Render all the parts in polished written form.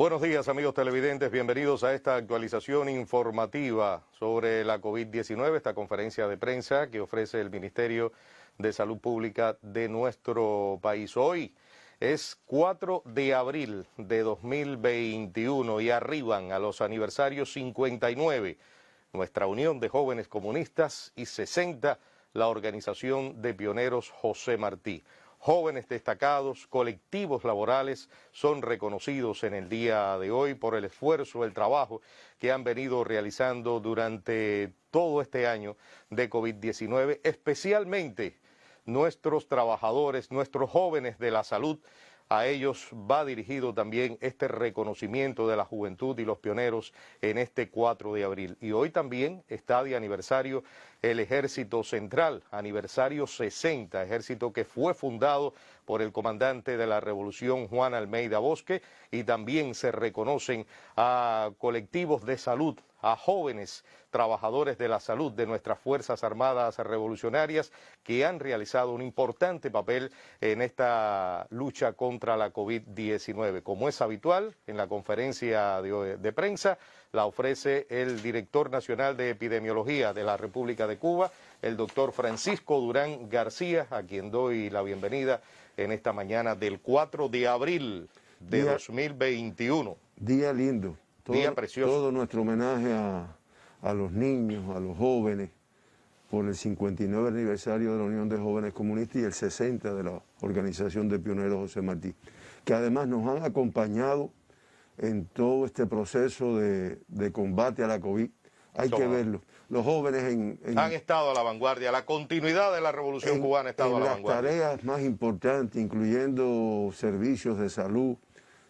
Buenos días, amigos televidentes, bienvenidos a esta actualización informativa sobre la COVID-19, esta conferencia de prensa que ofrece el Ministerio de Salud Pública de nuestro país. Hoy es 4 de abril de 2021 y arriban a los aniversarios 59 nuestra Unión de Jóvenes Comunistas y 60 la Organización de Pioneros José Martí. Jóvenes destacados, colectivos laborales son reconocidos en el día de hoy por el esfuerzo, el trabajo que han venido realizando durante todo este año de COVID-19, especialmente nuestros trabajadores, nuestros jóvenes de la salud. A ellos va dirigido también este reconocimiento de la juventud y los pioneros en este 4 de abril. Y hoy también está de aniversario el Ejército Central, aniversario 60, ejército que fue fundado por el comandante de la Revolución, Juan Almeida Bosque, y también se reconocen a colectivos de salud, a jóvenes trabajadores de la salud de nuestras Fuerzas Armadas Revolucionarias que han realizado un importante papel en esta lucha contra la COVID-19. Como es habitual, en la conferencia de prensa la ofrece el director nacional de epidemiología de la República de Cuba, el doctor Francisco Durán García, a quien doy la bienvenida en esta mañana del 4 de abril de 2021. Día lindo. Día precioso. Todo nuestro homenaje a los niños, a los jóvenes, por el 59 aniversario de la Unión de Jóvenes Comunistas y el 60 de la Organización de Pioneros José Martí, que además nos han acompañado en todo este proceso de combate a la COVID. Hay que verlo. Los jóvenes han estado a la vanguardia, la continuidad de la Revolución Cubana ha estado a la vanguardia. En las tareas más importantes, incluyendo servicios de salud,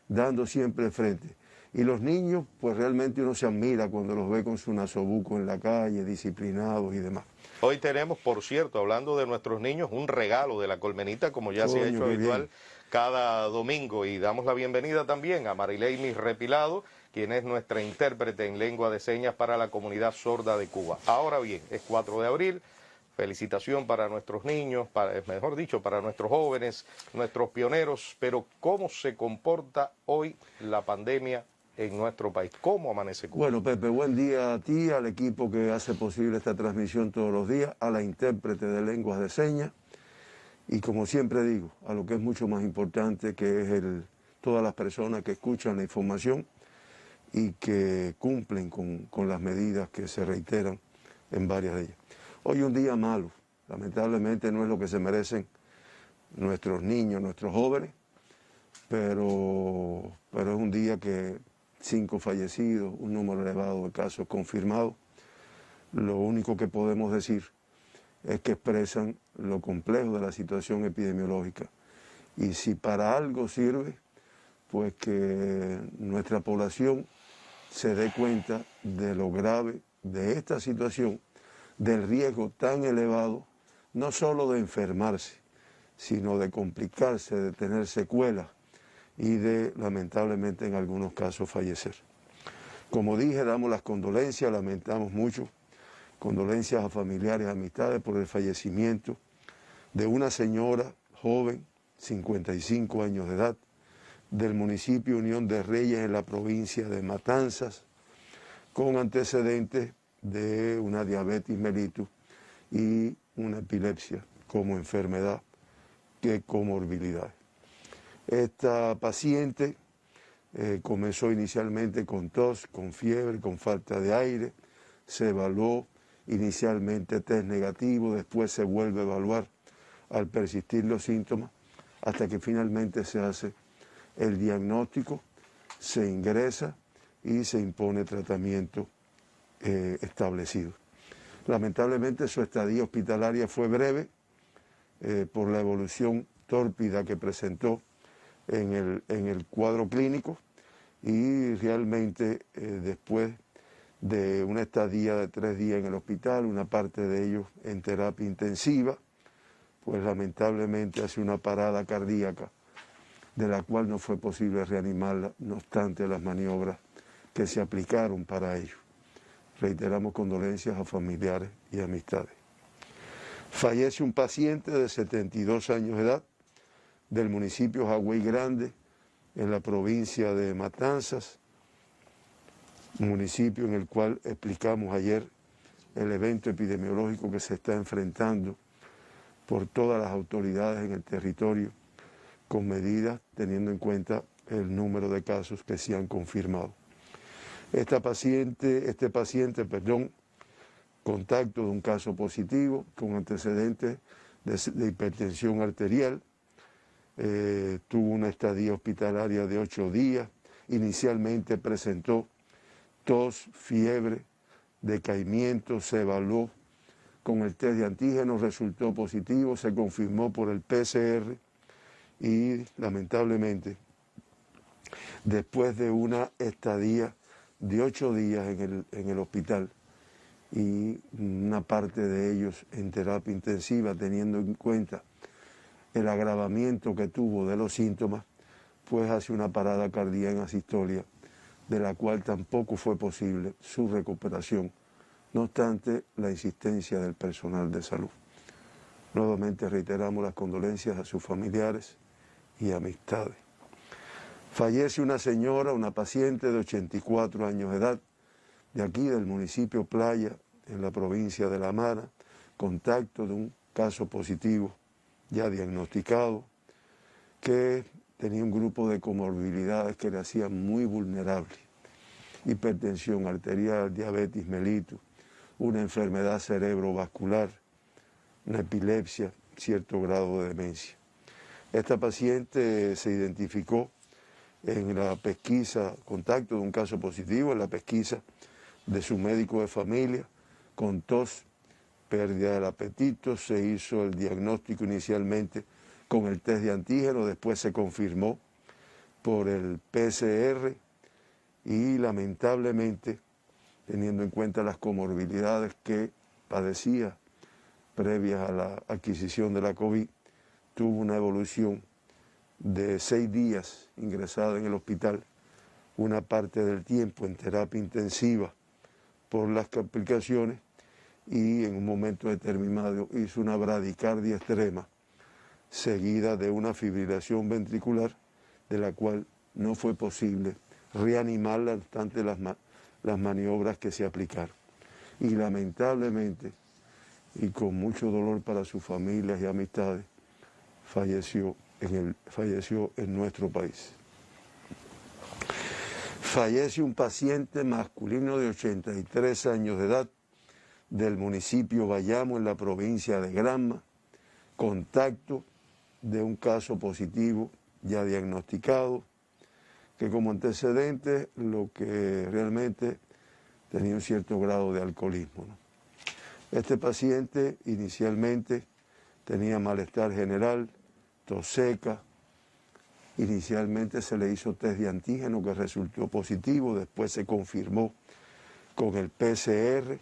dando siempre frente. Y los niños, pues realmente uno se admira cuando los ve con su nasobuco en la calle, disciplinados y demás. Hoy tenemos, por cierto, hablando de nuestros niños, un regalo de la Colmenita, como ya se ha hecho habitual cada domingo. Y damos la bienvenida también a Marileimi Repilado, quien es nuestra intérprete en lengua de señas para la comunidad sorda de Cuba. Ahora bien, es 4 de abril. Felicitación para nuestros niños, mejor dicho, para nuestros jóvenes, nuestros pioneros. Pero ¿cómo se comporta hoy la pandemia en nuestro país? ¿Cómo amanece Cuba? Bueno, Pepe, buen día a ti, al equipo que hace posible esta transmisión todos los días, a la intérprete de lenguas de señas y, como siempre digo, a lo que es mucho más importante, que es todas las personas que escuchan la información y que cumplen con las medidas que se reiteran en varias de ellas. Hoy un día malo, lamentablemente no es lo que se merecen nuestros niños, nuestros jóvenes, pero es un día que 5 fallecidos, un número elevado de casos confirmados. Lo único que podemos decir es que expresan lo complejo de la situación epidemiológica. Y si para algo sirve, pues que nuestra población se dé cuenta de lo grave de esta situación, del riesgo tan elevado, no solo de enfermarse, sino de complicarse, de tener secuelas y de, lamentablemente, en algunos casos fallecer. Como dije, damos las condolencias, lamentamos mucho, condolencias a familiares, amistades por el fallecimiento de una señora joven, 55 años de edad, del municipio Unión de Reyes en la provincia de Matanzas, con antecedentes de una diabetes mellitus y una epilepsia como enfermedad, que comorbilidad. Esta paciente comenzó inicialmente con tos, con fiebre, con falta de aire, se evaluó inicialmente test negativo, después se vuelve a evaluar al persistir los síntomas, hasta que finalmente se hace el diagnóstico, se ingresa y se impone tratamiento establecido. Lamentablemente su estadía hospitalaria fue breve por la evolución tórpida que presentó en el cuadro clínico y realmente después de una estadía de 3 días en el hospital, una parte de ellos en terapia intensiva, pues lamentablemente hace una parada cardíaca de la cual no fue posible reanimarla, no obstante las maniobras que se aplicaron para ello. Reiteramos condolencias a familiares y amistades. Fallece un paciente de 72 años de edad del municipio Jagüey Grande en la provincia de Matanzas, municipio en el cual explicamos ayer el evento epidemiológico que se está enfrentando por todas las autoridades en el territorio, con medidas teniendo en cuenta el número de casos que se han confirmado. Este paciente, contacto de un caso positivo con antecedentes de hipertensión arterial, tuvo una estadía hospitalaria de 8 días, inicialmente presentó tos, fiebre, decaimiento, se evaluó con el test de antígenos, resultó positivo, se confirmó por el PCR y lamentablemente después de una estadía de 8 días en el hospital y una parte de ellos en terapia intensiva, teniendo en cuenta el agravamiento que tuvo de los síntomas, pues hace una parada cardíaca en asistolia, de la cual tampoco fue posible su recuperación, no obstante la insistencia del personal de salud. Nuevamente reiteramos las condolencias a sus familiares y amistades. Fallece una señora, una paciente de 84 años de edad, de aquí del municipio Playa, en la provincia de La Mara, contacto de un caso positivo ya diagnosticado, que tenía un grupo de comorbilidades que le hacían muy vulnerable: hipertensión arterial, diabetes mellitus, una enfermedad cerebrovascular, una epilepsia, cierto grado de demencia. Esta paciente se identificó en la pesquisa, contacto de un caso positivo, en la pesquisa de su médico de familia, con tos, pérdida del apetito. Se hizo el diagnóstico inicialmente con el test de antígeno, después se confirmó por el PCR y lamentablemente, teniendo en cuenta las comorbilidades que padecía previas a la adquisición de la COVID, tuvo una evolución de 6 días ingresada en el hospital, una parte del tiempo en terapia intensiva por las complicaciones, y en un momento determinado hizo una bradicardia extrema seguida de una fibrilación ventricular, de la cual no fue posible reanimarla obstante las maniobras que se aplicaron. Y lamentablemente, y con mucho dolor para sus familias y amistades, falleció en nuestro país. Fallece un paciente masculino de 83 años de edad del municipio Bayamo, en la provincia de Granma, contacto de un caso positivo ya diagnosticado, que como antecedente lo que realmente tenía un cierto grado de alcoholismo, ¿no? Este paciente inicialmente tenía malestar general, tos seca. Inicialmente se le hizo test de antígeno que resultó positivo, después se confirmó con el PCR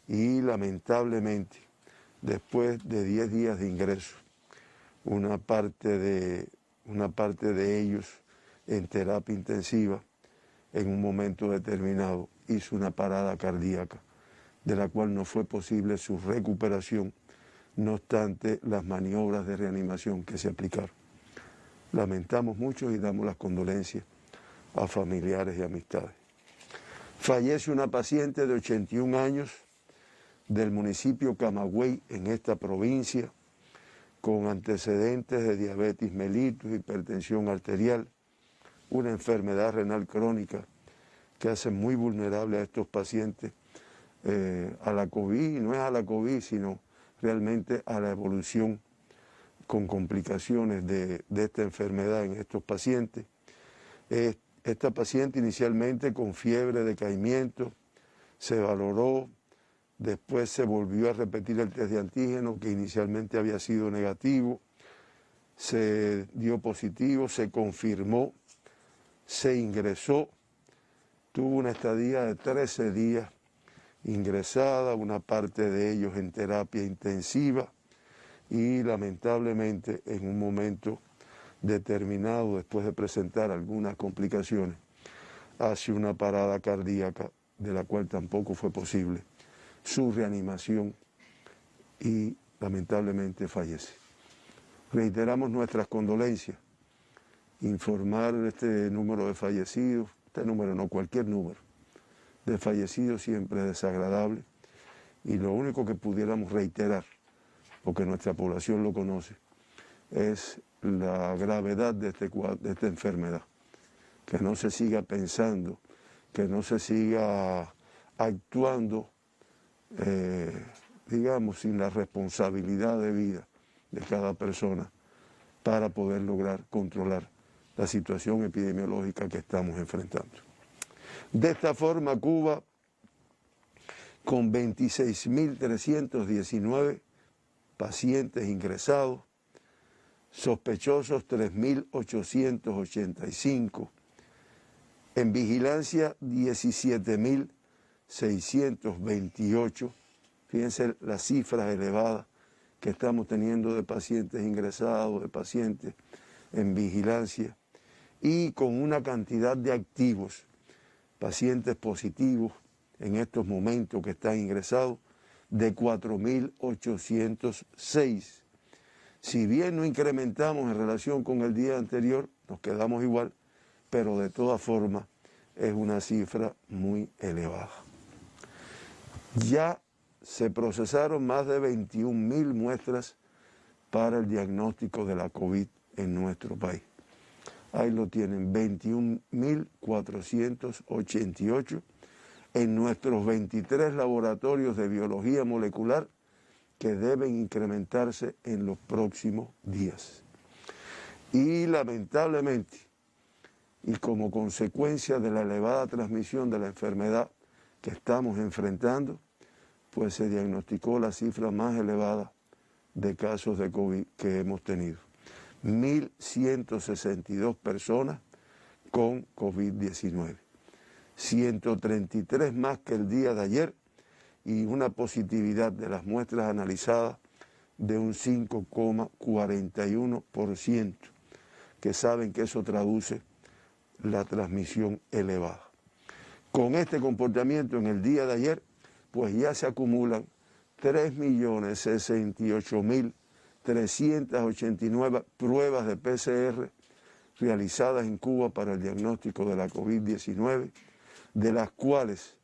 y lamentablemente después de 10 días de ingreso, una parte de ellos en terapia intensiva, en un momento determinado hizo una parada cardíaca, de la cual no fue posible su recuperación, no obstante las maniobras de reanimación que se aplicaron. Lamentamos mucho y damos las condolencias a familiares y amistades. Fallece una paciente de 81 años del municipio Camagüey, en esta provincia, con antecedentes de diabetes mellitus, hipertensión arterial, una enfermedad renal crónica que hace muy vulnerable a estos pacientes a la COVID. No es a la COVID, sino realmente a la evolución con complicaciones de esta enfermedad en estos pacientes. Esta paciente inicialmente con fiebre, decaimiento, se valoró, después se volvió a repetir el test de antígeno que inicialmente había sido negativo, se dio positivo, se confirmó, se ingresó, tuvo una estadía de 13 días ingresada, una parte de ellos en terapia intensiva, y lamentablemente en un momento determinado, después de presentar algunas complicaciones, hace una parada cardíaca, de la cual tampoco fue posible su reanimación y lamentablemente fallece. Reiteramos nuestras condolencias informar este número de fallecidos, este número no, cualquier número de fallecidos siempre es desagradable, y lo único que pudiéramos reiterar, porque nuestra población lo conoce, es la gravedad de esta enfermedad. Que no se siga pensando, que no se siga actuando, digamos, sin la responsabilidad de vida de cada persona para poder lograr controlar la situación epidemiológica que estamos enfrentando. De esta forma, Cuba, con 26.319 pacientes ingresados, sospechosos 3.885, en vigilancia 17.628, fíjense las cifras elevadas que estamos teniendo de pacientes ingresados, de pacientes en vigilancia, y con una cantidad de activos, pacientes positivos en estos momentos que están ingresados, de 4.806. Si bien no incrementamos en relación con el día anterior, nos quedamos igual, pero de todas formas es una cifra muy elevada. Ya se procesaron más de 21.000 muestras para el diagnóstico de la COVID en nuestro país. Ahí lo tienen, 21.488 en nuestros 23 laboratorios de biología molecular, que deben incrementarse en los próximos días. Y lamentablemente, y como consecuencia de la elevada transmisión de la enfermedad que estamos enfrentando, pues se diagnosticó la cifra más elevada de casos de COVID que hemos tenido. 1.162 personas con COVID-19. 133 más que el día de ayer, y una positividad de las muestras analizadas de un 5,41%, que saben que eso traduce la transmisión elevada. Con este comportamiento en el día de ayer, pues ya se acumulan 3.068.389 pruebas de PCR realizadas en Cuba para el diagnóstico de la COVID-19, de las cuales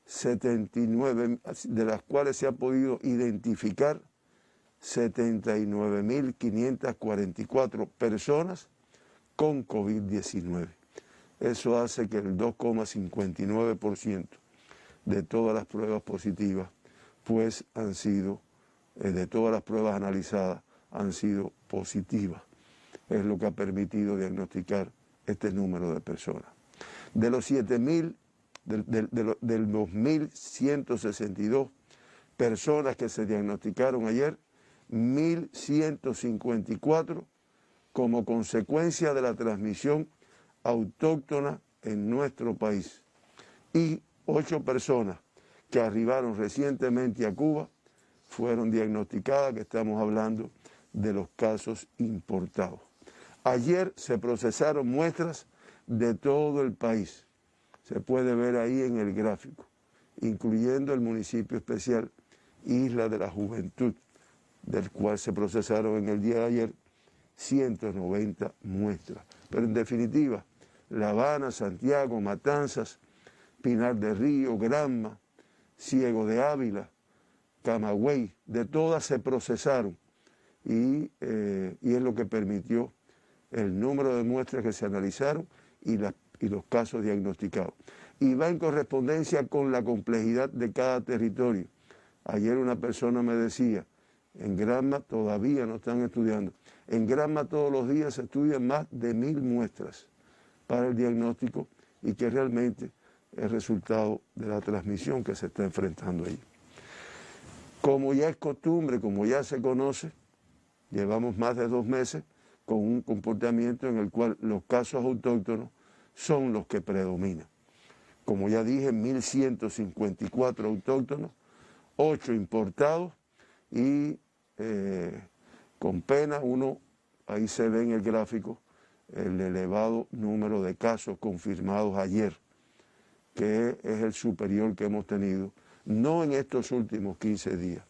79, de las cuales se ha podido identificar 79.544 personas con COVID-19. Eso hace que el 2,59% de todas las pruebas positivas, pues han sido, de todas las pruebas analizadas, han sido positivas. Es lo que ha permitido diagnosticar este número de personas. De los 7.000, del 2.162 personas que se diagnosticaron ayer, 1.154 como consecuencia de la transmisión autóctona en nuestro país, y 8 personas que arribaron recientemente a Cuba fueron diagnosticadas, que estamos hablando de los casos importados. Ayer se procesaron muestras de todo el país. Se puede ver ahí en el gráfico, incluyendo el municipio especial Isla de la Juventud, del cual se procesaron en el día de ayer 190 muestras. Pero en definitiva, La Habana, Santiago, Matanzas, Pinar del Río, Granma, Ciego de Ávila, Camagüey, de todas se procesaron, y es lo que permitió el número de muestras que se analizaron y los casos diagnosticados. Y va en correspondencia con la complejidad de cada territorio. Ayer una persona me decía, en Granma todavía no están estudiando. En Granma todos los días se estudian más de 1.000 muestras para el diagnóstico, y que realmente es resultado de la transmisión que se está enfrentando ahí. Como ya es costumbre, como ya se conoce, llevamos más de 2 meses con un comportamiento en el cual los casos autóctonos son los que predominan. Como ya dije, 1.154 autóctonos, 8 importados, y con pena ahí se ve en el gráfico el elevado número de casos confirmados ayer, que es el superior que hemos tenido, no en estos últimos 15 días,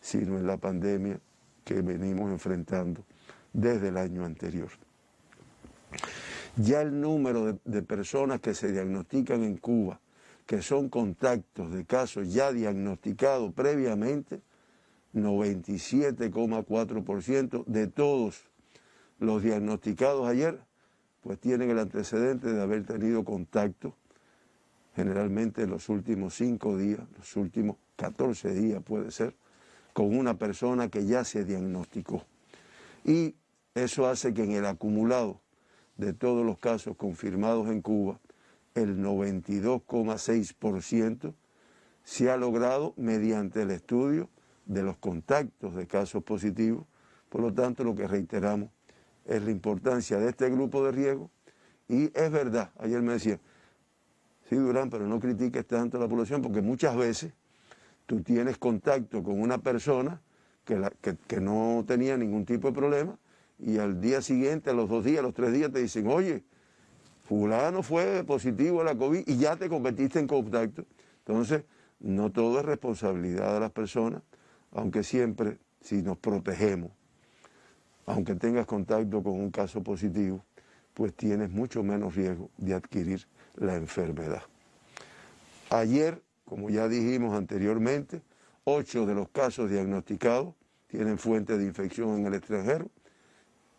sino en la pandemia que venimos enfrentando desde el año anterior. Ya el número de personas que se diagnostican en Cuba, que son contactos de casos ya diagnosticados previamente, 97,4% de todos los diagnosticados ayer, pues tienen el antecedente de haber tenido contacto, generalmente en los últimos 5 días, los últimos 14 días puede ser, con una persona que ya se diagnosticó. Y eso hace que en el acumulado de todos los casos confirmados en Cuba, el 92,6% se ha logrado mediante el estudio de los contactos de casos positivos. Por lo tanto, lo que reiteramos es la importancia de este grupo de riesgo. Y es verdad, ayer me decía, sí, Durán, pero no critiques tanto a la población, porque muchas veces tú tienes contacto con una persona que no tenía ningún tipo de problema, y al día siguiente, a los 2 días, a los 3 días, te dicen, oye, fulano fue positivo a la COVID y ya te convertiste en contacto. Entonces, no todo es responsabilidad de las personas, aunque siempre, si nos protegemos, aunque tengas contacto con un caso positivo, pues tienes mucho menos riesgo de adquirir la enfermedad. Ayer, como ya dijimos anteriormente, 8 de los casos diagnosticados tienen fuente de infección en el extranjero.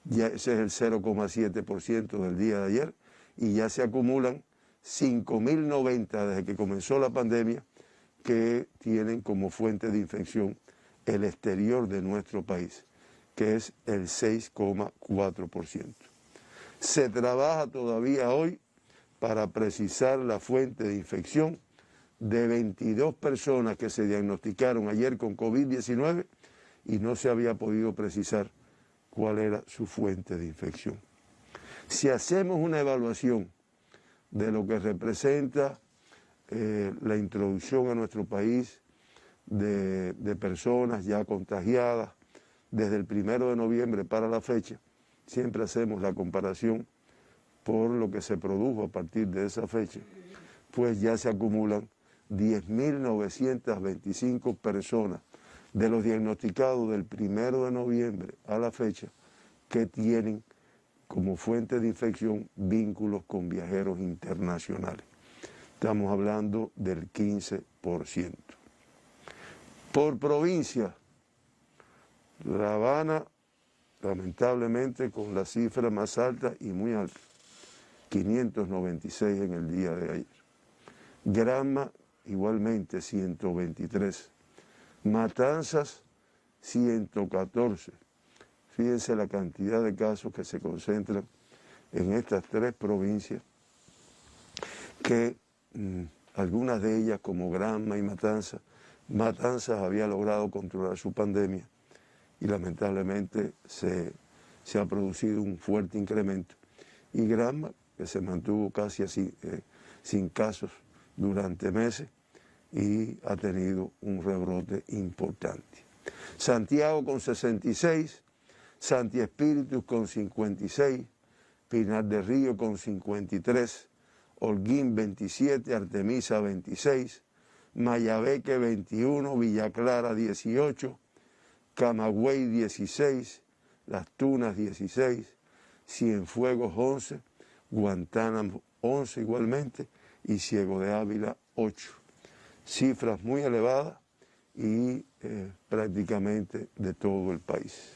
Ya ese es el 0,7% del día de ayer, y ya se acumulan 5.090 desde que comenzó la pandemia que tienen como fuente de infección el exterior de nuestro país, que es el 6,4%. Se trabaja todavía hoy para precisar la fuente de infección de 22 personas que se diagnosticaron ayer con COVID-19 y no se había podido precisar cuál era su fuente de infección. Si hacemos una evaluación de lo que representa la introducción a nuestro país de personas ya contagiadas desde el 1 de noviembre para la fecha, siempre hacemos la comparación por lo que se produjo a partir de esa fecha, pues ya se acumulan 10.925 personas de los diagnosticados del 1 de noviembre a la fecha que tienen como fuente de infección vínculos con viajeros internacionales. Estamos hablando del 15%. Por provincia, La Habana, lamentablemente, con la cifra más alta y muy alta, 596 en el día de ayer. Granma, igualmente, 123. Matanzas, 114. Fíjense la cantidad de casos que se concentran en estas 3 provincias, que algunas de ellas, como Granma y Matanzas había logrado controlar su pandemia y lamentablemente se ha producido un fuerte incremento. Y Granma, que se mantuvo casi así, sin casos durante meses, y ha tenido un rebrote importante. Santiago con 66, Santi Espíritus con 56, Pinar del Río con 53, Holguín 27, Artemisa 26, Mayabeque 21, Villa Clara 18, Camagüey 16, Las Tunas 16, Cienfuegos 11, Guantánamo 11 igualmente, y Ciego de Ávila 8. Cifras muy elevadas y prácticamente de todo el país.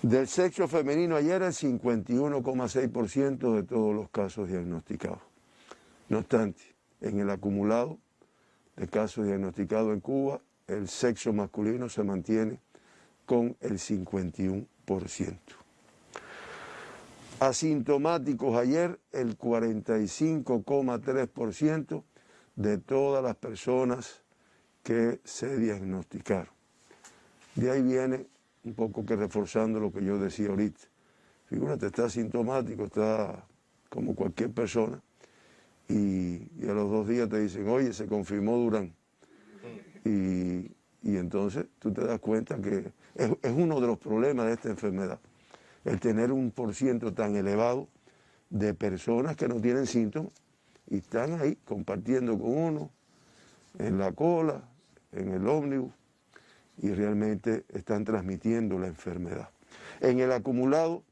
Del sexo femenino ayer, el 51,6% de todos los casos diagnosticados. No obstante, en el acumulado de casos diagnosticados en Cuba, el sexo masculino se mantiene con el 51%. Asintomáticos ayer, el 45,3% de todas las personas que se diagnosticaron. De ahí viene un poco que reforzando lo que yo decía ahorita. Figúrate, está asintomático, está como cualquier persona, y a los 2 días te dicen, oye, se confirmó Durán. Y entonces tú te das cuenta que es uno de los problemas de esta enfermedad, el tener un % tan elevado de personas que no tienen síntomas y están ahí compartiendo con uno, en la cola, en el ómnibus, y realmente están transmitiendo la enfermedad. En el acumulado,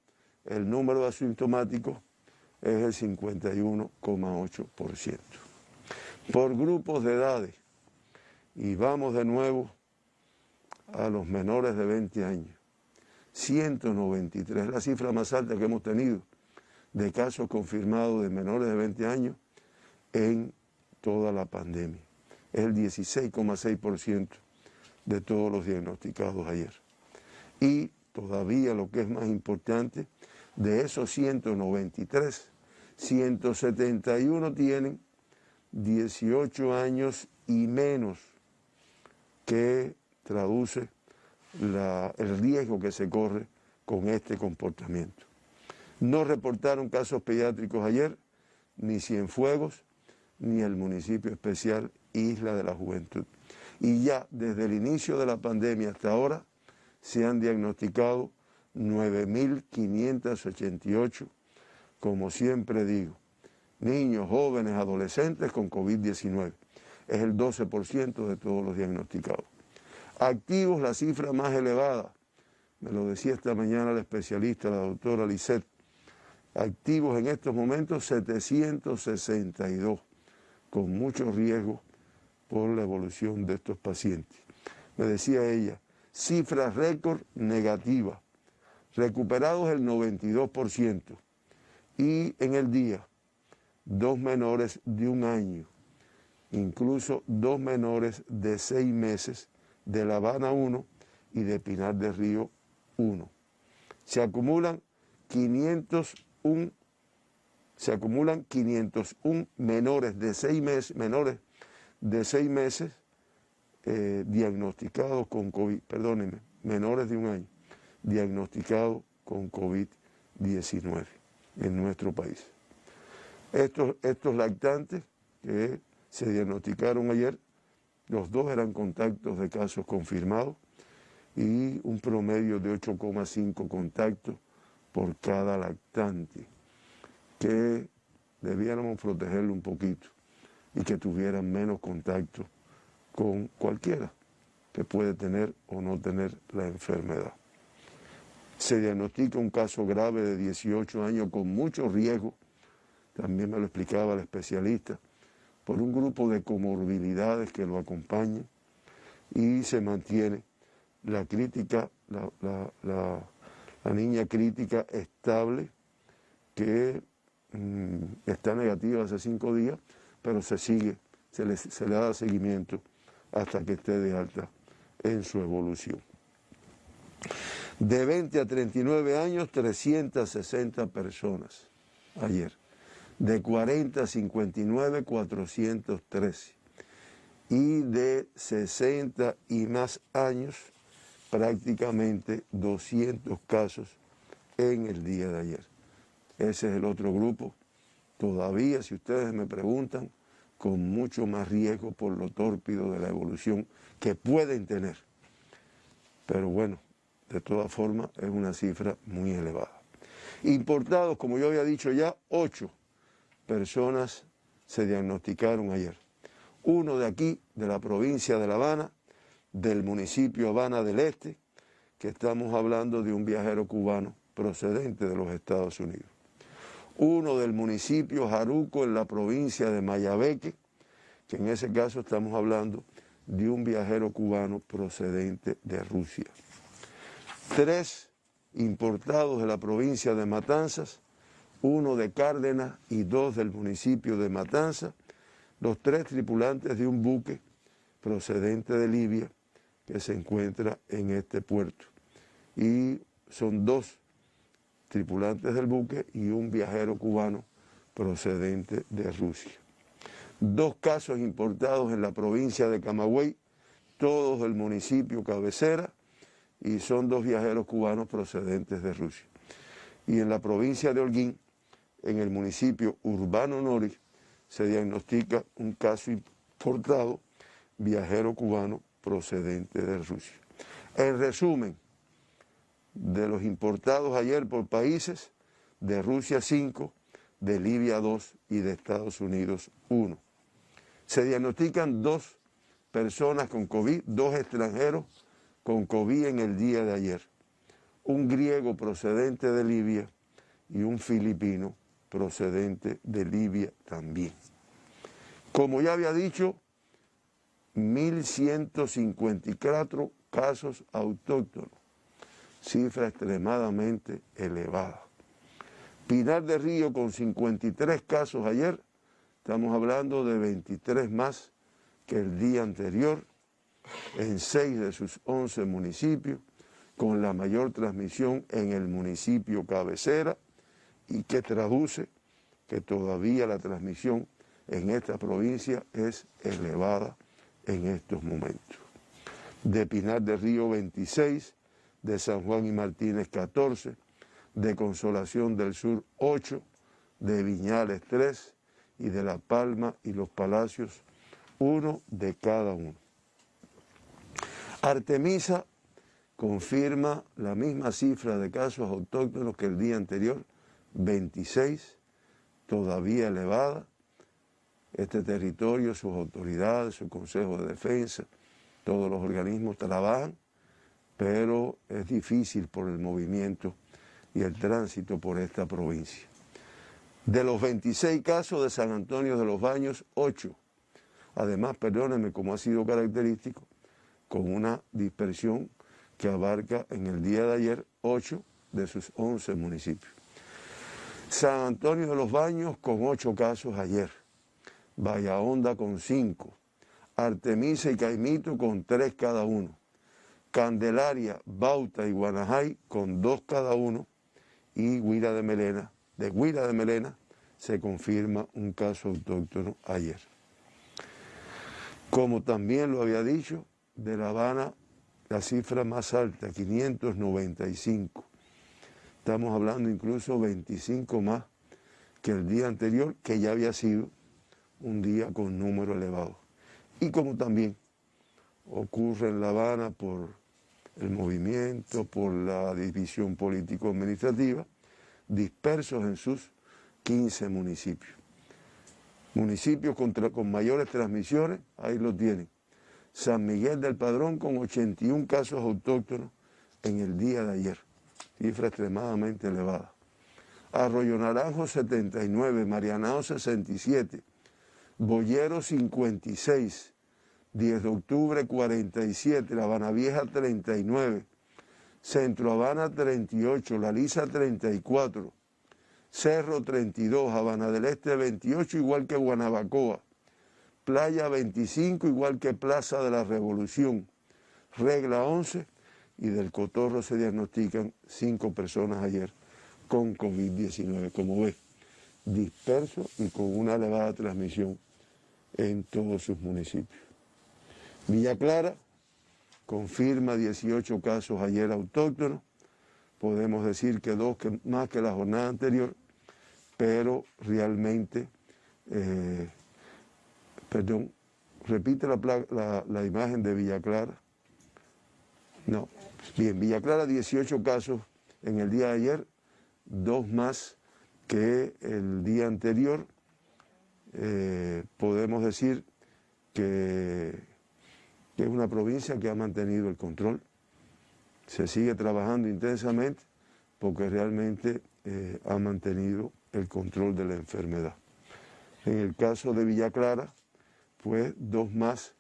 el número de asintomáticos es el 51,8%. Por grupos de edades, y vamos de nuevo a los menores de 20 años, 193, la cifra más alta que hemos tenido de casos confirmados de menores de 20 años en toda la pandemia. Es el 16,6% de todos los diagnosticados ayer. Y todavía lo que es más importante, de esos 193, 171 tienen 18 años y menos, que traduce el riesgo que se corre con este comportamiento. No reportaron casos pediátricos ayer, ni Cienfuegos, ni el municipio especial Isla de la Juventud. Y ya desde el inicio de la pandemia hasta ahora se han diagnosticado 9.588, como siempre digo, niños, jóvenes, adolescentes con COVID-19. Es el 12% de todos los diagnosticados. Activos, la cifra más elevada, me lo decía esta mañana la especialista, la doctora Lisset, activos en estos momentos 762, con mucho riesgo por la evolución de estos pacientes. Me decía ella, cifra récord negativa, recuperados el 92%, y en el día 2 menores de 1 año, incluso 2 menores de 6 meses de La Habana 1 y de Pinar del Río 1. Se acumulan 501 menores de 6 meses, diagnosticados con COVID, perdónenme, menores de 1 año, diagnosticados con COVID-19 en nuestro país. Estos lactantes que se diagnosticaron ayer, los 2 eran contactos de casos confirmados y un promedio de 8,5 contactos por cada lactante, que debiéramos protegerlo un poquito y que tuvieran menos contacto con cualquiera que puede tener o no tener la enfermedad. Se diagnostica un caso grave de 18 años con mucho riesgo, también me lo explicaba el especialista, por un grupo de comorbilidades que lo acompañan, y se mantiene la niña crítica estable, que está negativa hace 5 días, pero se le da seguimiento hasta que esté de alta en su evolución. De 20 a 39 años, 360 personas ayer. De 40 a 59, 413. Y de 60 y más años, prácticamente 200 casos en el día de ayer. Ese es el otro grupo, todavía, si ustedes me preguntan, con mucho más riesgo por lo tórpido de la evolución que pueden tener. Pero bueno, de todas formas es una cifra muy elevada. Importados, como yo había dicho ya, 8 personas se diagnosticaron ayer. 1 de aquí, de la provincia de La Habana, del municipio Habana del Este, que estamos hablando de un viajero cubano procedente de los Estados Unidos. 1 del municipio Jaruco, en la provincia de Mayabeque, que en ese caso estamos hablando de un viajero cubano procedente de Rusia. 3 importados de la provincia de Matanzas, 1 de Cárdenas y 2 del municipio de Matanzas, los 3 tripulantes de un buque procedente de Libia que se encuentra en este puerto. Y son 2 tripulantes del buque y un viajero cubano procedente de Rusia. 2 casos importados en la provincia de Camagüey, todos del municipio cabecera, y son 2 viajeros cubanos procedentes de Rusia. Y en la provincia de Holguín, en el municipio Urbano Nori, se diagnostica un caso importado, viajero cubano procedente de Rusia. En resumen, de los importados ayer por países, de Rusia 5, de Libia 2 y de Estados Unidos 1. Se diagnostican 2 personas con COVID, 2 extranjeros con COVID en el día de ayer. Un griego procedente de Libia y un filipino procedente de Libia también. Como ya había dicho, 1.154 casos autóctonos, cifra extremadamente elevada. Pinar del Río con 53 casos ayer, estamos hablando de 23 más que el día anterior, en 6 de sus 11 municipios, con la mayor transmisión en el municipio cabecera, y que traduce que todavía la transmisión en esta provincia es elevada en estos momentos. De Pinar del Río 26, de San Juan y Martínez 14, de Consolación del Sur 8, de Viñales 3 y de La Palma y Los Palacios 1 de cada uno. Artemisa confirma la misma cifra de casos autóctonos que el día anterior, 26, todavía elevada. Este territorio, sus autoridades, su Consejo de Defensa, todos los organismos trabajan, pero es difícil por el movimiento y el tránsito por esta provincia. De los 26 casos de San Antonio de los Baños, 8. Además, perdónenme, como ha sido característico, con una dispersión que abarca en el día de ayer 8 de sus 11 municipios. San Antonio de los Baños con 8 casos ayer, Bahía con 5, Artemisa y Caimito con 3 cada uno, Candelaria, Bauta y Guanajay con 2 cada uno, y Guira de Melena se confirma un caso autóctono ayer. Como también lo había dicho, de La Habana la cifra más alta, 595. Estamos hablando incluso 25 más que el día anterior, que ya había sido un día con número elevado. Y como también ocurre en La Habana por el movimiento, por la división político-administrativa, dispersos en sus 15 municipios. Municipios con mayores transmisiones, ahí lo tienen. San Miguel del Padrón con 81 casos autóctonos en el día de ayer, cifra extremadamente elevada. Arroyo Naranjo 79, Marianao 67, Boyero 56, 10 de octubre 47, La Habana Vieja 39, Centro Habana 38, La Lisa 34, Cerro 32, Habana del Este 28, igual que Guanabacoa, Playa 25, igual que Plaza de la Revolución, Regla 11, y del Cotorro se diagnostican 5 personas ayer con COVID-19, como ves, disperso y con una elevada transmisión en todos sus municipios. Villa Clara confirma 18 casos ayer autóctonos, podemos decir que 2 más que la jornada anterior, pero realmente, repite la imagen de Villa Clara. No, bien, Villa Clara 18 casos en el día de ayer, 2 más que el día anterior. Podemos decir que es una provincia que ha mantenido el control. Se sigue trabajando intensamente porque realmente ha mantenido el control de la enfermedad. En el caso de Villa Clara, pues 2 más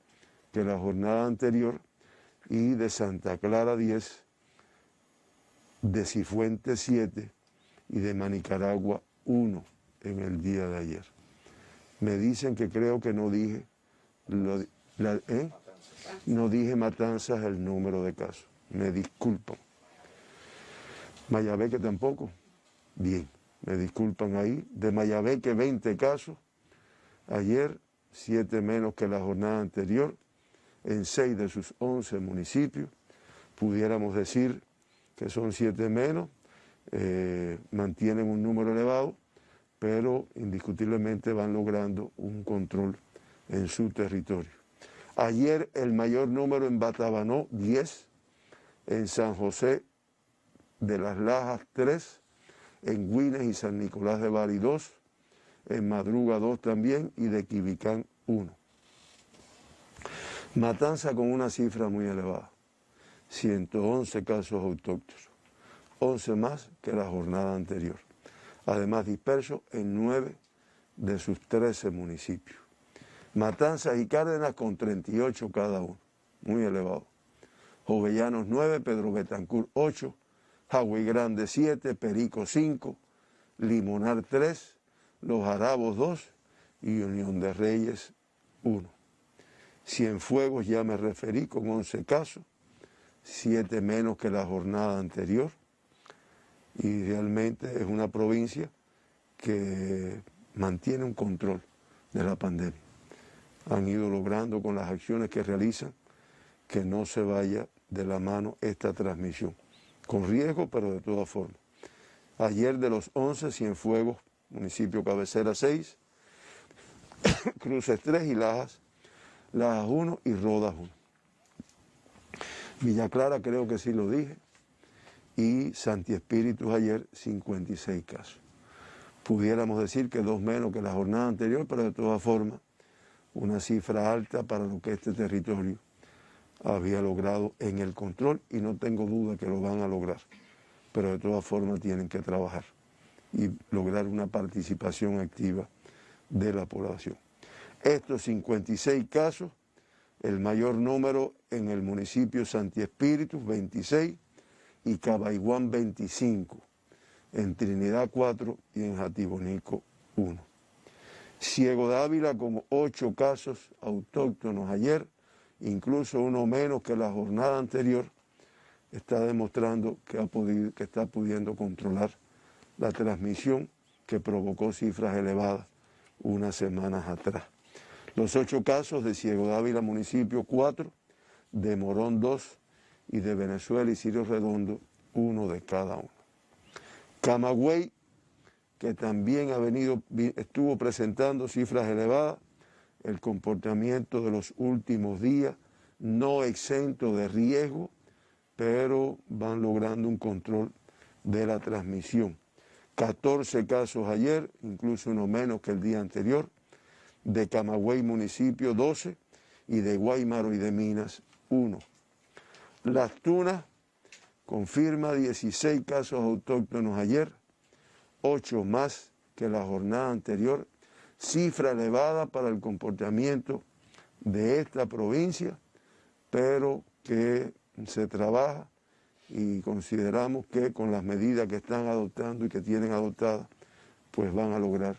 que la jornada anterior, y de Santa Clara 10, de Cifuentes 7 y de Manicaragua 1 en el día de ayer. Me dicen que creo que no dije, no dije Matanzas el número de casos, me disculpan. Mayabeque tampoco, bien, me disculpan ahí. De Mayabeque 20 casos, ayer 7 menos que la jornada anterior, en 6 de sus 11 municipios, pudiéramos decir que son 7 menos, mantienen un número elevado, pero indiscutiblemente van logrando un control en su territorio. Ayer el mayor número en Batabanó, 10, en San José de las Lajas 3, en Güines y San Nicolás de Bari 2, en Madruga 2 también, y de Quibicán 1. Matanza con una cifra muy elevada, 111 casos autóctonos, 11 más que la jornada anterior. además dispersos en 9 de sus 13 municipios. Matanzas y Cárdenas con 38 cada uno, muy elevado. Jovellanos 9, Pedro Betancur 8, Jagüey Grande 7, Perico 5, Limonar 3, Los Arabos 2 y Unión de Reyes 1. Cienfuegos ya me referí con 11 casos, 7 menos que la jornada anterior, y realmente es una provincia que mantiene un control de la pandemia. Han ido logrando con las acciones que realizan que no se vaya de la mano esta transmisión, con riesgo, pero de todas formas. Ayer de los 11, Cienfuegos, municipio cabecera 6, Cruces 3 y Lajas 1 y Rodas 1. Villa Clara creo que sí lo dije, y Santi Espíritus ayer 56 casos. Pudiéramos decir que 2 menos que la jornada anterior, pero de todas formas una cifra alta para lo que este territorio había logrado en el control, y no tengo duda que lo van a lograr, pero de todas formas tienen que trabajar y lograr una participación activa de la población. Estos 56 casos, el mayor número en el municipio Santi Espíritus, 26, y Cabaiguán 25, en Trinidad 4 y en Jatibonico 1. Ciego de Ávila con 8 casos autóctonos ayer, incluso uno menos que la jornada anterior, está demostrando que está pudiendo controlar la transmisión que provocó cifras elevadas unas semanas atrás. Los 8 casos de Ciego de Ávila, municipio 4, de Morón 2 y de Venezuela y Sirio Redondo 1 de cada uno. Camagüey, que también estuvo presentando cifras elevadas, el comportamiento de los últimos días no exento de riesgo, pero van logrando un control de la transmisión. 14 casos ayer, incluso uno menos que el día anterior, de Camagüey municipio 12 y de Guaymaro y de Minas 1. Las Tunas confirma 16 casos autóctonos ayer, 8 más que la jornada anterior, cifra elevada para el comportamiento de esta provincia, pero que se trabaja y consideramos que con las medidas que están adoptando y que tienen adoptadas, pues van a lograr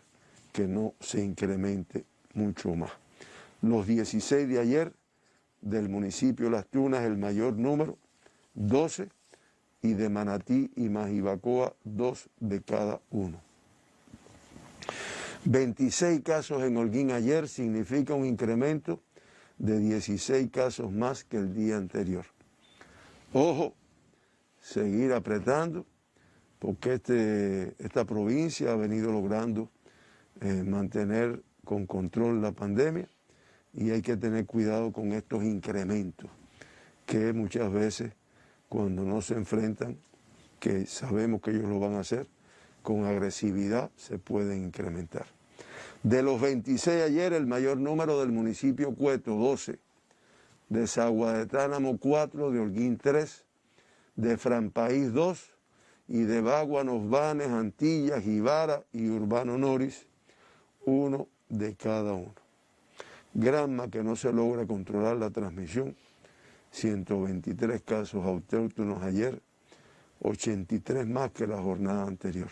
que no se incremente mucho más. Los 16 de ayer del municipio Las Tunas, el mayor número, 12, y de Manatí y Majibacoa, 2 de cada uno. 26 casos en Holguín ayer significa un incremento de 16 casos más que el día anterior. Ojo, seguir apretando, porque esta provincia ha venido logrando mantener con control la pandemia, y hay que tener cuidado con estos incrementos que muchas veces, cuando no se enfrentan, que sabemos que ellos lo van a hacer, con agresividad se pueden incrementar. De los 26 ayer, el mayor número del municipio Cueto, 12, de Sagua de Tánamo 4, de Holguín 3, de Franpaís 2, y de Baguanos, Banes, Antillas, Jibara y Urbano Noris, 1 de cada uno. Granma, que no se logra controlar la transmisión, 123 casos autóctonos ayer, 83 más que la jornada anterior.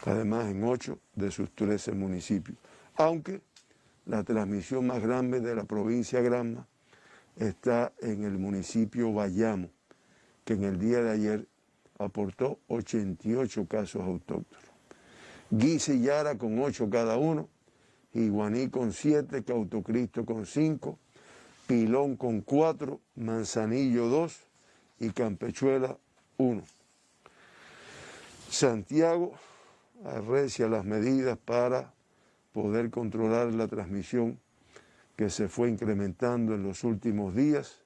Además, en 8 de sus 13 municipios. Aunque la transmisión más grande de la provincia Granma está en el municipio Bayamo, que en el día de ayer aportó 88 casos autóctonos. Guise y Yara con 8 cada uno, Iguaní con 7, Cautocristo con 5, Pilón con 4, Manzanillo 2 y Campechuela 1. Santiago arrecia las medidas para poder controlar la transmisión que se fue incrementando en los últimos días.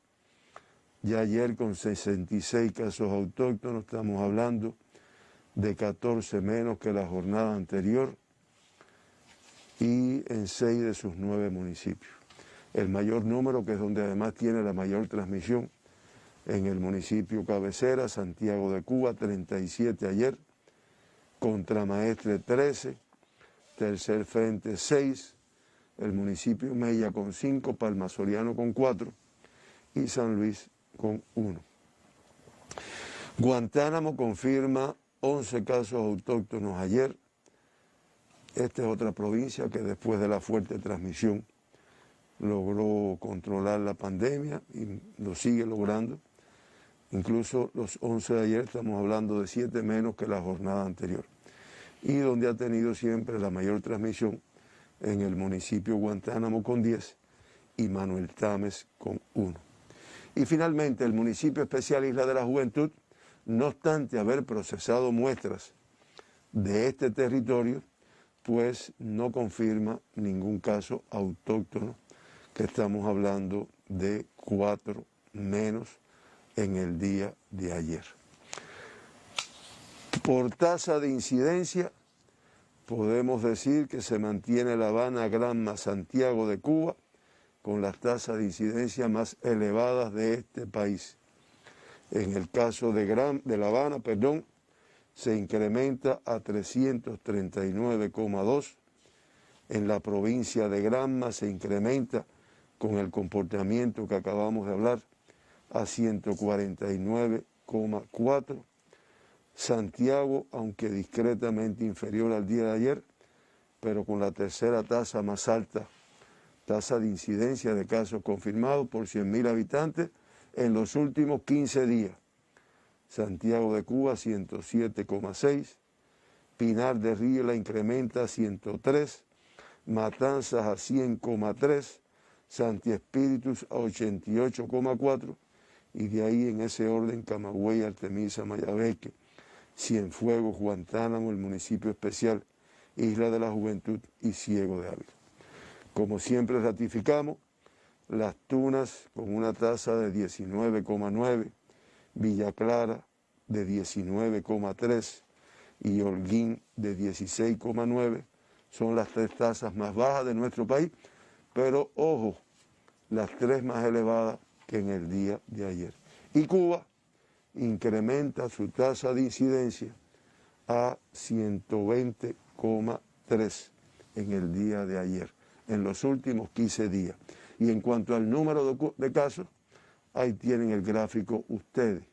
Ya ayer con 66 casos autóctonos, estamos hablando de 14 menos que la jornada anterior, y en 6 de sus 9 municipios. El mayor número, que es donde además tiene la mayor transmisión, en el municipio cabecera, Santiago de Cuba, 37 ayer, Contramaestre 13, Tercer Frente 6, el municipio Mella con 5, Palma Soriano con 4 y San Luis con 1. Guantánamo confirma 11 casos autóctonos ayer. Esta es otra provincia que después de la fuerte transmisión logró controlar la pandemia y lo sigue logrando. Incluso los 11 de ayer estamos hablando de 7 menos que la jornada anterior. Y donde ha tenido siempre la mayor transmisión en el municipio Guantánamo con 10 y Manuel Tames con 1. Y finalmente el municipio especial Isla de la Juventud, no obstante haber procesado muestras de este territorio, pues no confirma ningún caso autóctono, que estamos hablando de 4 menos en el día de ayer. Por tasa de incidencia, podemos decir que se mantiene La Habana, Granma, Santiago de Cuba, con las tasas de incidencia más elevadas de este país. En el caso de La Habana, se incrementa a 339,2. En la provincia de Granma se incrementa, con el comportamiento que acabamos de hablar, a 149,4. Santiago, aunque discretamente inferior al día de ayer, pero con la tercera tasa más alta, tasa de incidencia de casos confirmados por 100.000 habitantes en los últimos 15 días. Santiago de Cuba 107,6, Pinar de Río la incrementa a 103, Matanzas a 100,3, Santi Espíritus a 88,4 y de ahí en ese orden Camagüey, Artemisa, Mayabeque, Cienfuegos, Guantánamo, el municipio especial, Isla de la Juventud y Ciego de Ávila. Como siempre ratificamos, Las Tunas con una tasa de 19,9, Villa Clara de 19,3 y Holguín de 16,9 son las 3 tasas más bajas de nuestro país, pero ojo, las 3 más elevadas que en el día de ayer. Y Cuba incrementa su tasa de incidencia a 120,3 en el día de ayer, en los últimos 15 días. Y en cuanto al número de casos, ahí tienen el gráfico ustedes,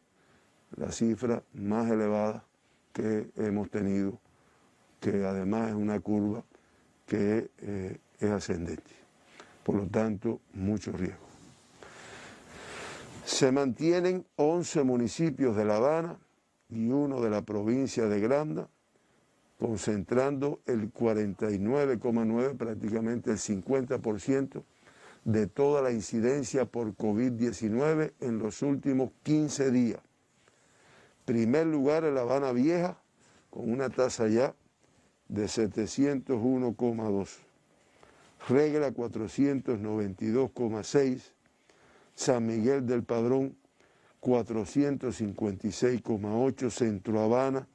la cifra más elevada que hemos tenido, que además es una curva que es ascendente. Por lo tanto, mucho riesgo. Se mantienen 11 municipios de La Habana y 1 de la provincia de Granma, concentrando el 49,9, prácticamente el 50% de toda la incidencia por COVID-19 en los últimos 15 días. Primer lugar en La Habana Vieja, con una tasa ya de 701,2. Regla 492,6. San Miguel del Padrón 456,8. Centro Habana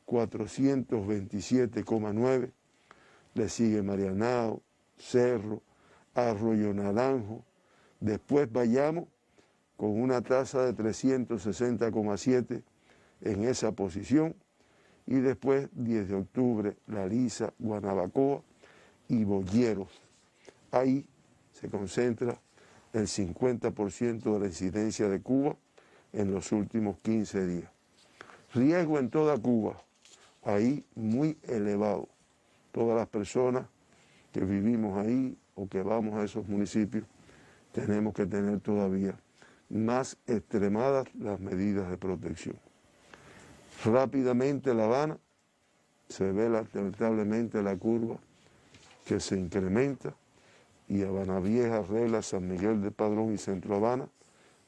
427,9. Le sigue Marianao, Cerro, Arroyo Naranjo. Después Bayamo con una tasa de 360,7 en esa posición. Y después 10 de octubre, La Lisa, Guanabacoa y Boyeros. Ahí se concentra el 50% de la incidencia de Cuba en los últimos 15 días. Riesgo en toda Cuba, ahí muy elevado. Todas las personas que vivimos ahí o que vamos a esos municipios, tenemos que tener todavía más extremadas las medidas de protección. Rápidamente La Habana, se ve lamentablemente la curva que se incrementa, y Habana Vieja, Regla, San Miguel de Padrón y Centro Habana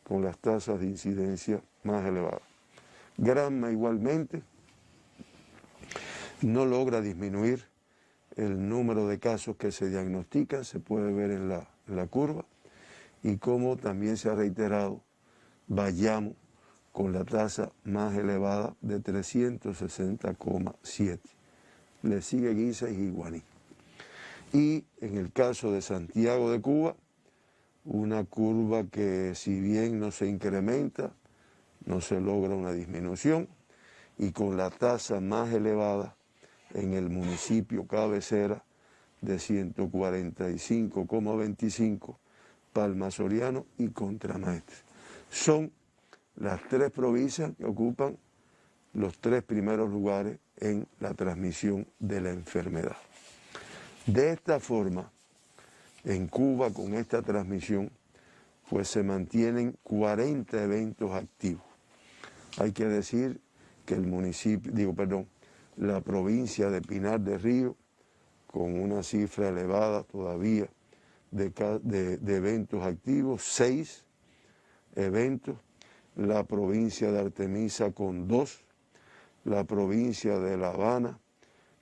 con las tasas de incidencia más elevadas. Granma igualmente no logra disminuir el número de casos que se diagnostican, se puede ver en la curva, y como también se ha reiterado, Bayamo con la tasa más elevada de 360,7. Le sigue Guisa y Jiguaní. Y en el caso de Santiago de Cuba, una curva que si bien no se incrementa, no se logra una disminución, y con la tasa más elevada en el municipio cabecera de 145,25, Palma Soriano y Contramaestre. Son las tres provincias que ocupan los tres primeros lugares en la transmisión de la enfermedad. De esta forma, en Cuba, con esta transmisión, pues se mantienen 40 eventos activos. Hay que decir que la provincia de Pinar del Río, con una cifra elevada todavía de eventos activos, 6 eventos, la provincia de Artemisa con 2, la provincia de La Habana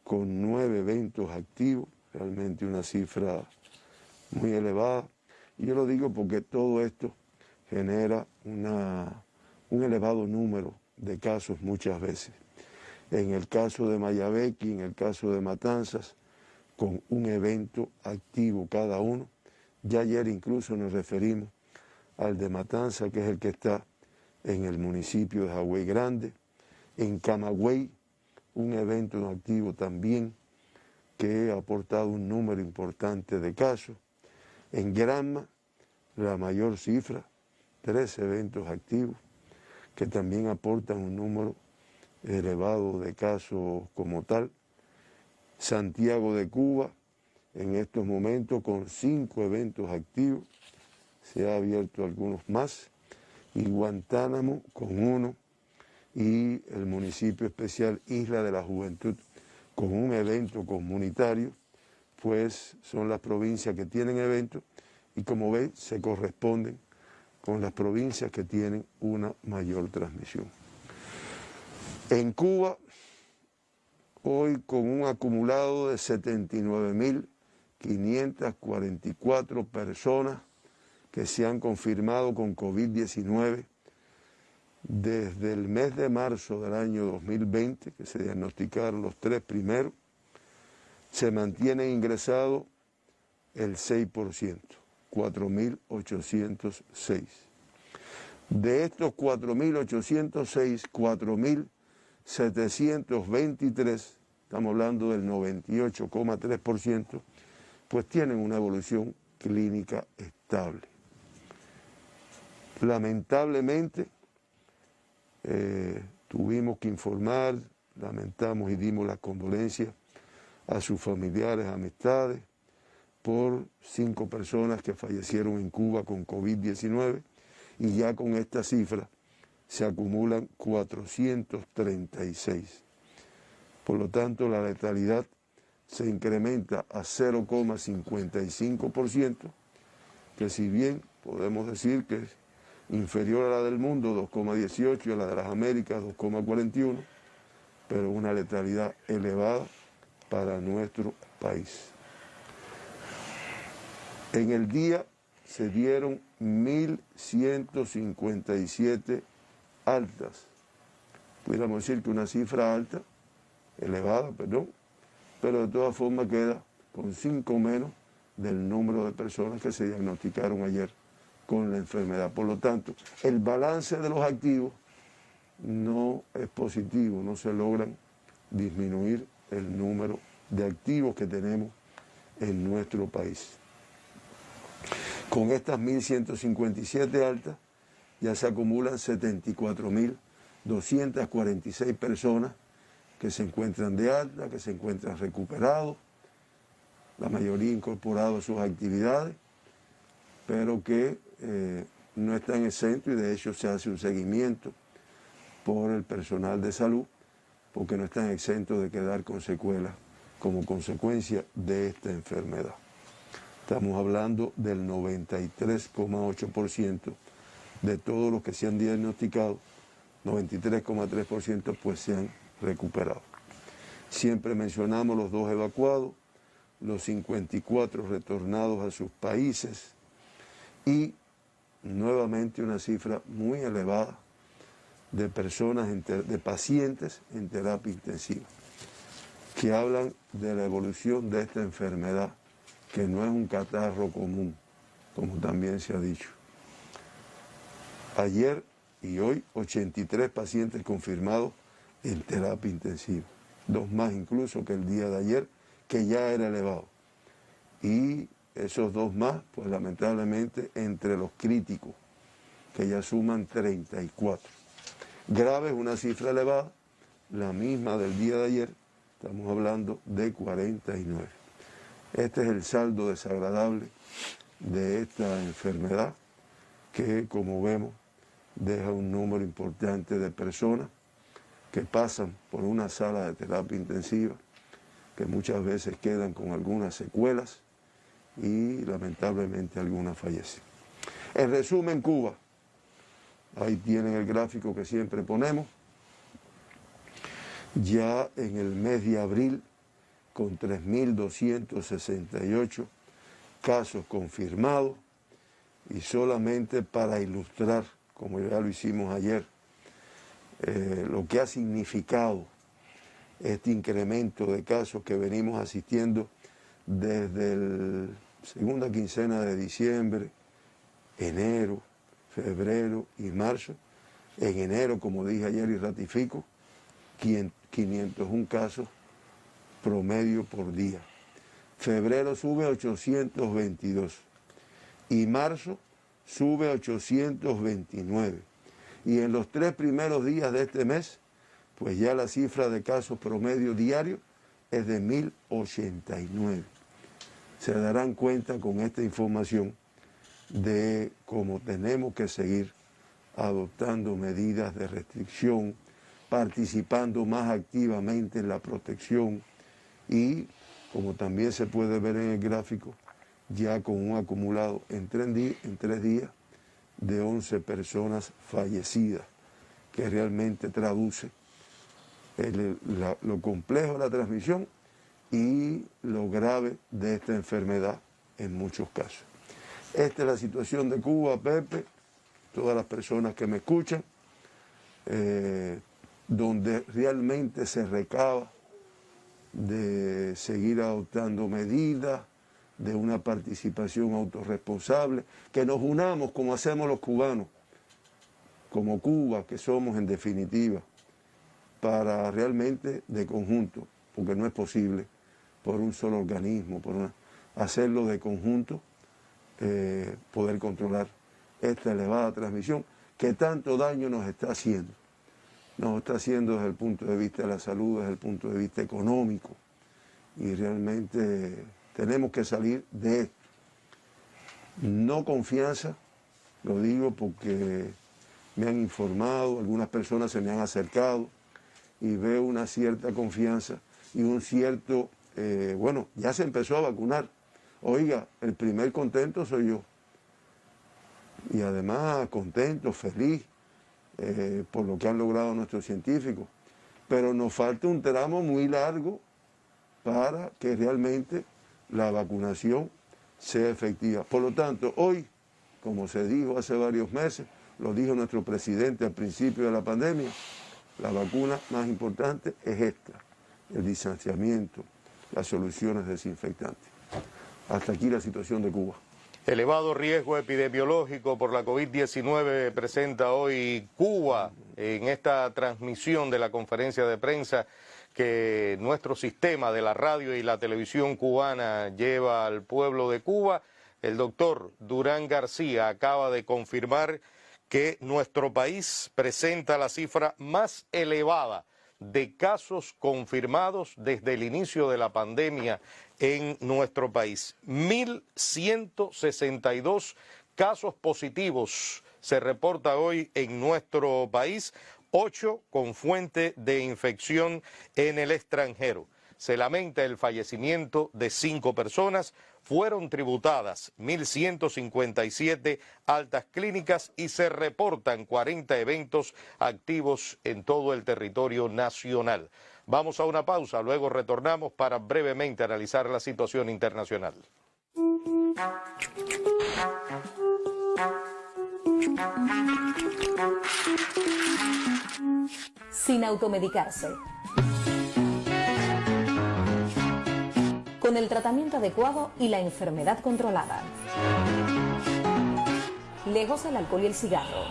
con 9 eventos activos, realmente una cifra muy elevada. Y yo lo digo porque todo esto genera un elevado número de casos muchas veces. En el caso de Mayabequi, en el caso de Matanzas, con un evento activo cada uno. Ya ayer incluso nos referimos al de Matanzas, que es el que está en el municipio de Jagüey Grande. En Camagüey, un evento activo también que ha aportado un número importante de casos. En Granma, la mayor cifra, 3 eventos activos, que también aportan un número elevado de casos como tal. Santiago de Cuba, en estos momentos con 5 eventos activos, se ha abierto algunos más, y Guantánamo con 1, y el municipio especial Isla de la Juventud con un evento comunitario, pues son las provincias que tienen eventos y como ven se corresponden con las provincias que tienen una mayor transmisión. En Cuba, hoy con un acumulado de 79.544 personas que se han confirmado con COVID-19 desde el mes de marzo del año 2020, que se diagnosticaron los 3 primeros, se mantiene ingresado el 6%, 4.806. De estos 4.806, 4.723, estamos hablando del 98,3%, pues tienen una evolución clínica estable. Lamentablemente, tuvimos que informar, lamentamos y dimos las condolencias a sus familiares, amistades, por 5 personas que fallecieron en Cuba con COVID-19 y ya con esta cifra se acumulan 436. Por lo tanto, la letalidad se incrementa a 0,55%, que si bien podemos decir que es inferior a la del mundo, 2,18, y a la de las Américas, 2,41, pero una letalidad elevada para nuestro país. En el día se dieron 1.157 altas. Pudiéramos decir que una cifra alta, elevada, perdón, pero de todas formas queda con 5 menos del número de personas que se diagnosticaron ayer con la enfermedad. Por lo tanto, el balance de los activos no es positivo, no se logran disminuir el número de activos que tenemos en nuestro país. Con estas 1.157 altas ya se acumulan 74.246 personas que se encuentran de alta, que se encuentran recuperados, la mayoría incorporados a sus actividades, pero que no están exentos y de hecho se hace un seguimiento por el personal de salud porque no están exentos de quedar con secuelas como consecuencia de esta enfermedad. Estamos hablando del 93,8% de todos los que se han diagnosticado, 93,3% pues se han recuperado. Siempre mencionamos los 2 evacuados, los 54 retornados a sus países y nuevamente una cifra muy elevada de personas, de pacientes en terapia intensiva, que hablan de la evolución de esta enfermedad, que no es un catarro común, como también se ha dicho. Ayer y hoy, 83 pacientes confirmados en terapia intensiva, 2 más incluso que el día de ayer, que ya era elevado. Y esos 2 más, pues lamentablemente, entre los críticos, que ya suman 34. Grave es una cifra elevada, la misma del día de ayer, estamos hablando de 49. Este es el saldo desagradable de esta enfermedad que, como vemos, deja un número importante de personas que pasan por una sala de terapia intensiva, que muchas veces quedan con algunas secuelas y lamentablemente algunas fallecen. En resumen, Cuba, ahí tienen el gráfico que siempre ponemos, ya en el mes de abril, con 3.268 casos confirmados, y solamente para ilustrar, como ya lo hicimos ayer, lo que ha significado este incremento de casos que venimos asistiendo desde la segunda quincena de diciembre, enero, febrero y marzo. En enero, como dije ayer y ratifico, 501 casos promedio por día. Febrero sube a 822 y marzo sube a 829. Y en los 3 primeros días de este mes, pues ya la cifra de casos promedio diario es de 1.089. Se darán cuenta con esta información de cómo tenemos que seguir adoptando medidas de restricción, participando más activamente en la protección y, como también se puede ver en el gráfico, ya con un acumulado en 3 días de 11 personas fallecidas, que realmente traduce lo complejo de la transmisión y lo grave de esta enfermedad en muchos casos. Esta es la situación de Cuba, Pepe, todas las personas que me escuchan, donde realmente se recaba de seguir adoptando medidas, de una participación autorresponsable, que nos unamos como hacemos los cubanos, como Cuba que somos en definitiva, para realmente de conjunto, porque no es posible por un solo organismo, hacerlo de conjunto, poder controlar esta elevada transmisión que tanto daño nos está haciendo. Nos está haciendo desde el punto de vista de la salud, desde el punto de vista económico, y realmente tenemos que salir de esto. No confianza, lo digo porque me han informado, algunas personas se me han acercado y veo una cierta confianza y un cierto, ya se empezó a vacunar. Oiga, el primer contento soy yo. Y además contento, feliz por lo que han logrado nuestros científicos. Pero nos falta un tramo muy largo para que realmente la vacunación sea efectiva. Por lo tanto, hoy, como se dijo hace varios meses, lo dijo nuestro presidente al principio de la pandemia, la vacuna más importante es esta, el distanciamiento, las soluciones desinfectantes. Hasta aquí la situación de Cuba. Elevado riesgo epidemiológico por la COVID-19 presenta hoy Cuba en esta transmisión de la conferencia de prensa que nuestro sistema de la radio y la televisión cubana lleva al pueblo de Cuba. El doctor Durán García acaba de confirmar que nuestro país presenta la cifra más elevada de casos confirmados desde el inicio de la pandemia en nuestro país. 1.162 casos positivos se reporta hoy en nuestro país, 8 con fuente de infección en el extranjero. Se lamenta el fallecimiento de 5 personas, fueron tributadas 1.157 altas clínicas y se reportan 40 eventos activos en todo el territorio nacional. Vamos a una pausa, luego retornamos para brevemente analizar la situación internacional. Sin automedicarse. Con el tratamiento adecuado y la enfermedad controlada. Lejos el alcohol y el cigarro.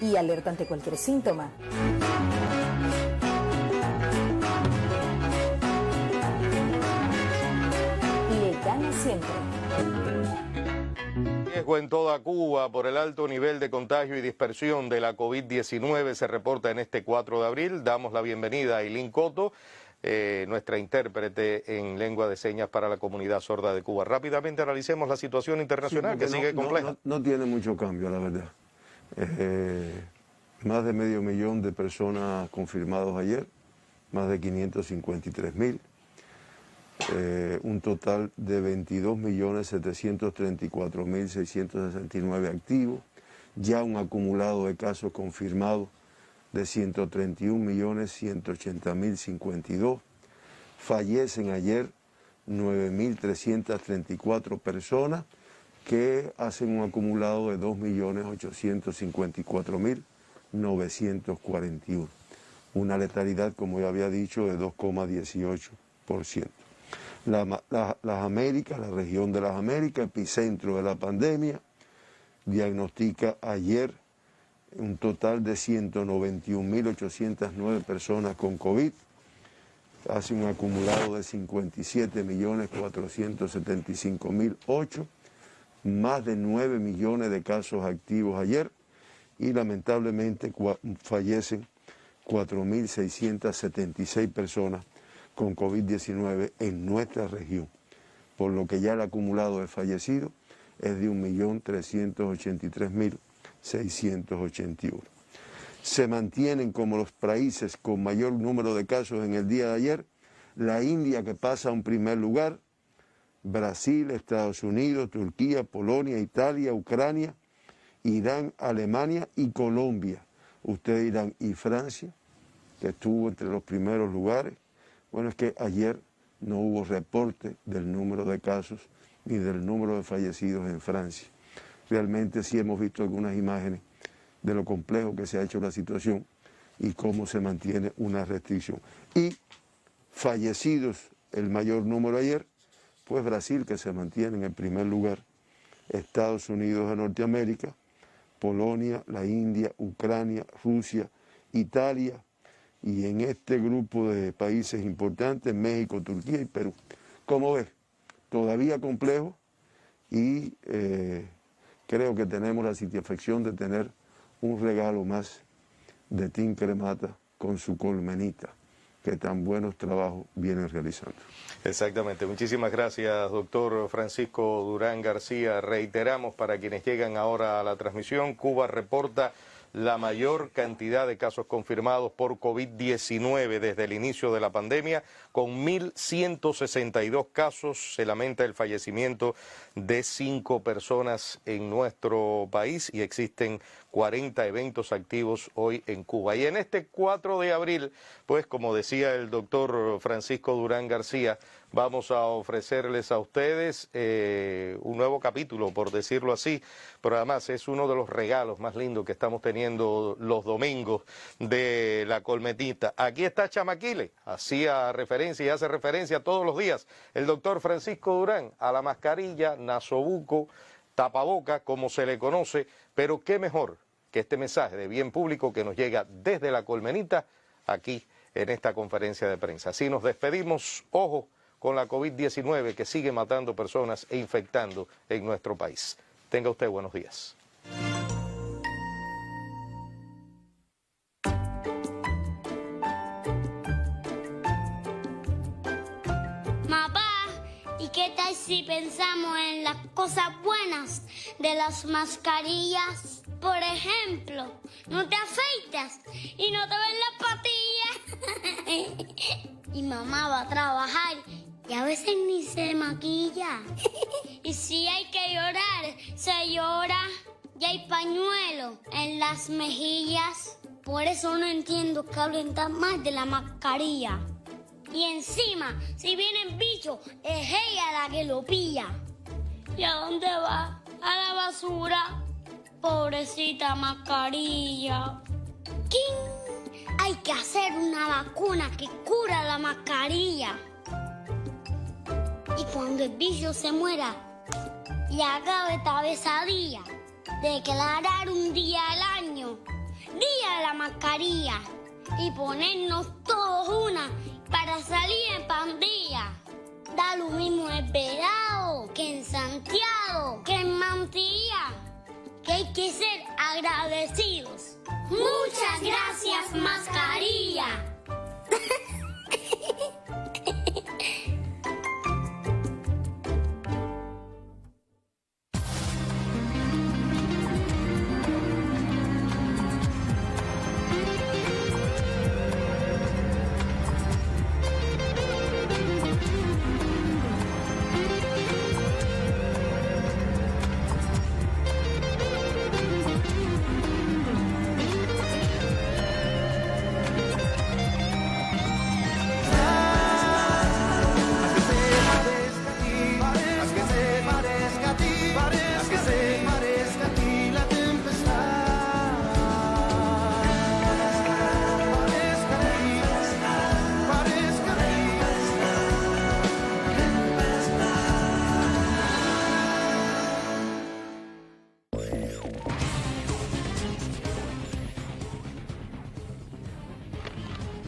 y alerta ante cualquier síntoma. Le gana siempre. Riesgo en toda Cuba por el alto nivel de contagio y dispersión de la COVID-19 se reporta en este 4 de abril. Damos la bienvenida a Ailín Coto, nuestra intérprete en lengua de señas para la comunidad sorda de Cuba. Rápidamente analicemos la situación internacional, que sigue compleja. No tiene mucho cambio, la verdad. Más de 500.000 de personas confirmadas ayer, más de 553.000. Un total de 22.734.669 activos, ya un acumulado de casos confirmados de 131.180.052, fallecen ayer 9.334 personas, que hacen un acumulado de 2.854.941, una letalidad, como ya había dicho, de 2,18%. Las Américas, la región de las Américas, epicentro de la pandemia, diagnostica ayer un total de 191.809 personas con COVID, hace un acumulado de 57.475.008, más de 9 millones de casos activos ayer y lamentablemente fallecen 4.676 personas con COVID-19 en nuestra región, por lo que ya el acumulado de fallecidos es de 1.383.681. Se mantienen como los países con mayor número de casos en el día de ayer, la India, que pasa a un primer lugar, Brasil, Estados Unidos, Turquía, Polonia, Italia, Ucrania, Irán, Alemania y Colombia. Ustedes dirán, ¿y Francia, que estuvo entre los primeros lugares? Bueno, es que ayer no hubo reporte del número de casos ni del número de fallecidos en Francia. Realmente sí hemos visto algunas imágenes de lo complejo que se ha hecho la situación y cómo se mantiene una restricción. Y fallecidos, el mayor número ayer, pues Brasil, que se mantiene en el primer lugar, Estados Unidos de Norteamérica, Polonia, la India, Ucrania, Rusia, Italia, y en este grupo de países importantes, México, Turquía y Perú. Como ves, todavía complejo y creo que tenemos la satisfacción de tener un regalo más de Team Cremata con su colmenita, que tan buenos trabajos vienen realizando. Exactamente. Muchísimas gracias, doctor Francisco Durán García. Reiteramos para quienes llegan ahora a la transmisión, Cuba reporta la mayor cantidad de casos confirmados por COVID-19 desde el inicio de la pandemia, con 1.162 casos. Se lamenta el fallecimiento de 5 personas en nuestro país y existen 40 eventos activos hoy en Cuba. Y en este 4 de abril, pues como decía el doctor Francisco Durán García, vamos a ofrecerles a ustedes un nuevo capítulo, por decirlo así, pero además es uno de los regalos más lindos que estamos teniendo los domingos de la colmenita. Aquí está Chamaquile, hacía referencia y hace referencia todos los días el doctor Francisco Durán a la mascarilla, nasobuco, tapaboca, como se le conoce, pero qué mejor que este mensaje de bien público que nos llega desde la colmenita aquí en esta conferencia de prensa. Así nos despedimos, ojo, con la COVID-19 que sigue matando personas e infectando en nuestro país. Tenga usted buenos días. Papá, ¿y qué tal si pensamos en las cosas buenas de las mascarillas? Por ejemplo, no te afeitas y no te ven las patillas. Y mamá va a trabajar y a veces ni se maquilla. Y si hay que llorar, se llora. Y hay pañuelo en las mejillas. Por eso no entiendo que hablen tan mal de la mascarilla. Y encima, si vienen bichos, es ella la que lo pilla. ¿Y a dónde va? A la basura. Pobrecita mascarilla. ¡King! Hay que hacer una vacuna que cura la mascarilla. Y cuando el bicho se muera y acabe esta pesadilla, declarar un día al año Día de la mascarilla y ponernos todos una para salir en pandilla. Da lo mismo en Vedado que en Santiago, que en Mantilla, que hay que ser agradecidos. Muchas gracias, mascarilla.